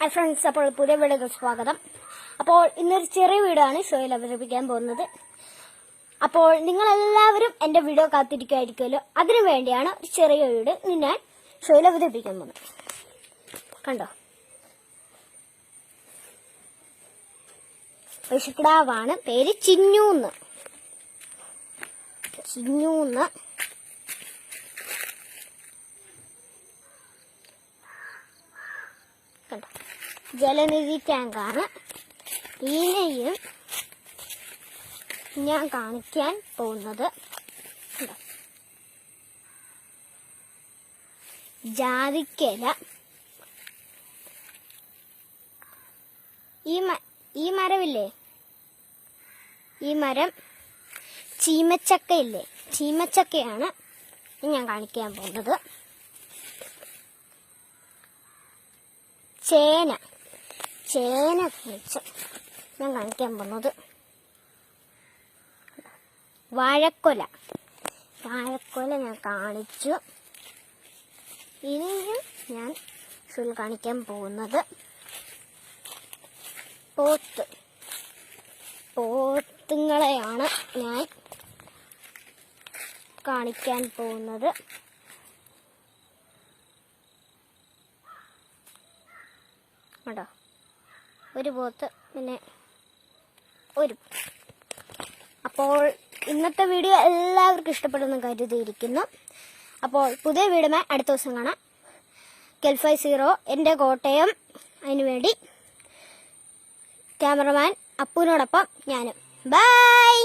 Hi friends, അപ്പോൾ പുതിയ വീഡിയോക്ക് സ്വാഗതം. അപ്പോൾ ഇന്നൊരു ചെറിയ വീഡിയോ ആണ് ഷോയിൽ അവതരിപ്പിക്കാൻ പോകുന്നത്. അപ്പോൾ നിങ്ങളെല്ലാവരും എൻ്റെ വീഡിയോ കാത്തിരിക്കുമായിരിക്കുമല്ലോ, അതിനു വേണ്ടിയാണ് ഒരു ചെറിയ വീഡിയോ ഞാൻ ഷോയിൽ അവതരിപ്പിക്കാൻ പോകുന്നത്. കണ്ടോ, പശുക്കിടാവാണ്, പേര് ചിന്നൂന്ന്. കണ്ടോ, ജലനിധി ടാങ്കാണ്. ഇതിനെയും ഞാൻ കാണിക്കാൻ പോകുന്നത് ജാതിക്കയില. ഈ മരമില്ലേ, ഈ മരം ചീമച്ചക്കയില്ലേ, ചീമച്ചക്കയാണ് ഞാൻ കാണിക്കാൻ പോകുന്നത്. ചേന കുറിച്ച് ഞാൻ കാണിക്കാൻ പോകുന്നത്. വാഴക്കൊല ഞാൻ കാണിച്ചു. ഇനിയും ഞാൻ കാണിക്കാൻ പോകുന്നത് പോത്തുങ്ങളെയാണ് ഞാൻ കാണിക്കാൻ പോകുന്നത്. കേട്ടോ, ഒരു പോത്ത്, പിന്നെ ഒരു. അപ്പോൾ ഇന്നത്തെ വീഡിയോ എല്ലാവർക്കും ഇഷ്ടപ്പെടുമെന്ന് കരുതിയിരിക്കുന്നു. അപ്പോൾ പുതിയ വീഡിയോ അടുത്ത ദിവസം കാണാം. KEL50 എൻ്റെ കോട്ടയം. അതിനുവേണ്ടി ക്യാമറമാൻ അപ്പുവിനോടൊപ്പം ഞാനും. ബൈ.